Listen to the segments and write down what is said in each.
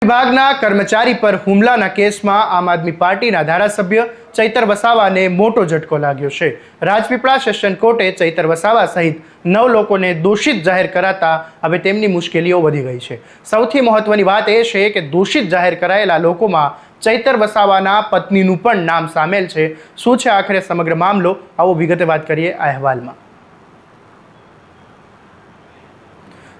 વિભાગના કર્મચારી પર હુમલાના કેસમાં આમ આદમી પાર્ટીના ધારાસભ્ય ચૈતર વસાવાને મોટો ઝટકો લાગ્યો છે। રાજપીપળા સેશન કોર્ટે ચૈતર વસાવા સહિત 9 લોકોને દોષિત જાહેર કરાતા હવે તેમની મુશ્કેલીઓ વધી ગઈ છે। સૌથી મહત્વની વાત એ છે કે દોષિત જાહેર કરાયેલા લોકોમાં ચૈતર વસાવાના પત્નીનું પણ નામ સામેલ છે। શું છે આખરે સમગ્ર મામલો, આવો વિગતે વાત કરીએ આ અહેવાલમાં।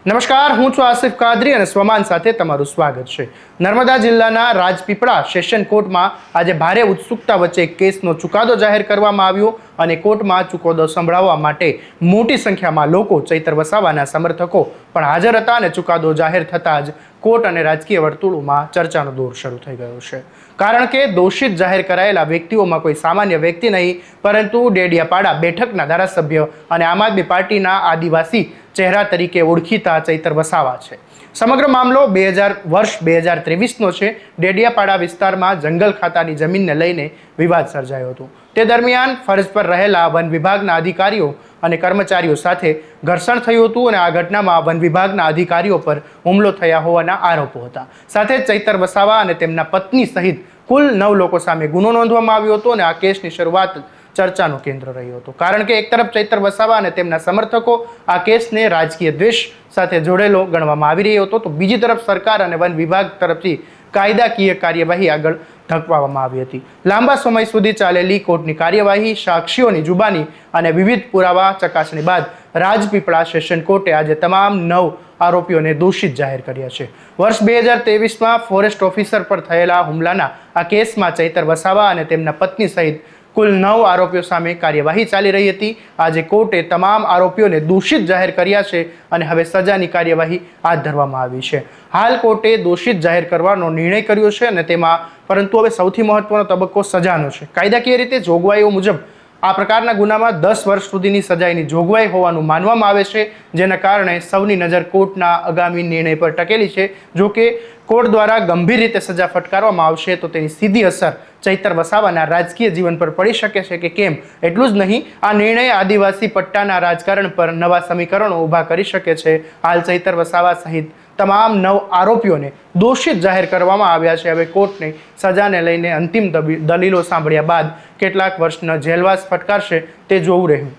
નમસ્કાર, હું છું આસિફ કાદરી અને સ્વમાન સાથે તમારું સ્વાગત છે। નર્મદા જિલ્લાના રાજપીપળા સેશન કોર્ટમાં આજે ભારે ઉત્સુકતા વચ્ચે કેસનો ચુકાદો જાહેર કરવામાં આવ્યો અને કોર્ટમાં ચુકાદો સંભળાવવા માટે મોટી સંખ્યામાં લોકો ચૈતર વસાવાના સમર્થકો પણ હાજર હતા અને ચુકાદો જાહેર થતાં જ કોર્ટ અને રાજકીય વર્તુળોમાં ચર્ચાનો દોર શરૂ થઈ ગયો છે। કારણ કે દોષિત જાહેર કરાયેલા વ્યક્તિઓમાં કોઈ સામાન્ય વ્યક્તિ નહીં પરંતુ ડેડિયાપાડા બેઠકના ધારાસભ્ય અને આમ આદમી પાર્ટીના આદિવાસી ચહેરા તરીકે ઓળખીતા ચૈતર વસાવા છે। સમગ્ર મામલો વર્ષ 2023નો છે। ડેડિયાપાડા વિસ્તારમાં જંગલ ખાતાની જમીનને લઈને વિવાદ સર્જાયો હતો। તે દરમિયાન ફરજ પર રહેલા વન વિભાગના અધિકારીઓ અને કર્મચારીઓ સાથે ઘર્ષણ થયું હતું અને આ ઘટનામાં વન વિભાગના અધિકારીઓ પર હુમલો થયા હોવાના આરોપો હતા। સાથે જ ચૈતર વસાવા અને તેમના પત્ની સહિત કુલ 9 લોકો સામે ગુનો નોંધવામાં આવ્યો હતો અને આ કેસની શરૂઆત ચર્ચાનું કેન્દ્ર રહ્યો હતો। કારણ કે એક તરફ ચૈતર વસાવા અને તેમના સમર્થકો આ કેસને રાજકીય દ્વેષ સાથે જોડેલો ગણવામાં આવી રહ્યો હતો, તો બીજી તરફ સરકાર અને વન વિભાગ તરફથી કાયદાકીય કાર્યવાહી આગળ ધપાવવામાં આવી હતી। લાંબા સમય સુધી ચાલેલી કોર્ટની કાર્યવાહી, સાક્ષીઓની જુબાની અને વિવિધ પુરાવા ચકાસણી બાદ રાજપીપળા સેશન કોર્ટે આજે તમામ 9 આરોપીઓને દોષિત જાહેર કર્યા છે। વર્ષ 2023માં ફોરેસ્ટ ઓફિસર પર થયેલા હુમલાના આ કેસમાં ચૈતર વસાવા અને તેમના પત્ની સહિત કુલ 9 આરોપીઓ સામે કાર્યવાહી ચાલી રહી હતી। આજે કોર્ટે તમામ આરોપીઓને દોષિત જાહેર કર્યા છે અને હવે સજાની કાર્યવાહી હાથ ધરવામાં આવી છે। હાલ કોર્ટે દોષિત જાહેર કરવાનો નિર્ણય કર્યો છે અને તેમાં પરંતુ હવે સૌથી મહત્વનો તબક્કો સજાનો છે। કાયદાકીય રીતે જોગવાઈઓ મુજબ આ પ્રકારના ગુનામાં 10 વર્ષ સુધીની સજાની જોગવાઈ હોવાનું માનવામાં આવે છે, જેના કારણે સૌની નજર કોર્ટના આગામી નિર્ણય પર ટકેલી છે। જો કે કોર્ટ દ્વારા ગંભીર રીતે સજા ફટકારવામાં આવશે તો તેની સીધી અસર ચૈતર વસાવાના રાજકીય જીવન પર પડી શકે છે કે કેમ, એટલું જ નહીં આ નિર્ણય આદિવાસી પટ્ટાના રાજકારણ પર નવા સમીકરણો ઊભા કરી શકે છે। હાલ ચૈતર વસાવા સહિત તમામ 9 આરોપીઓને દોષિત જાહેર કરવામાં આવ્યા છે। હવે કોર્ટની સજાને લઈને અંતિમ દલીલો સાંભળ્યા બાદ કેટલાક વર્ષના જેલવાસ ફટકારશે તે જોવું રહ્યું।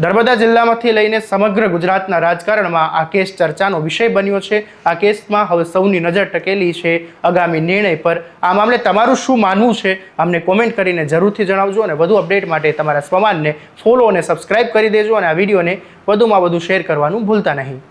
નર્મદા જિલ્લામાંથી લઈને સમગ્ર ગુજરાતના રાજકારણમાં આ કેસ ચર્ચાનો વિષય બન્યો છે। આ કેસમાં હવે સૌની નજર ટકેલી છે આગામી નિર્ણય પર। આ મામલે તમારું શું માનવું છે અમને કોમેન્ટ કરીને જરૂરથી જણાવજો અને વધુ અપડેટ માટે તમારા સ્વમાનને ફોલો અને સબસ્ક્રાઇબ કરી દેજો અને આ વિડીયોને વધુમાં વધુ શેર કરવાનું ભૂલતા નહીં।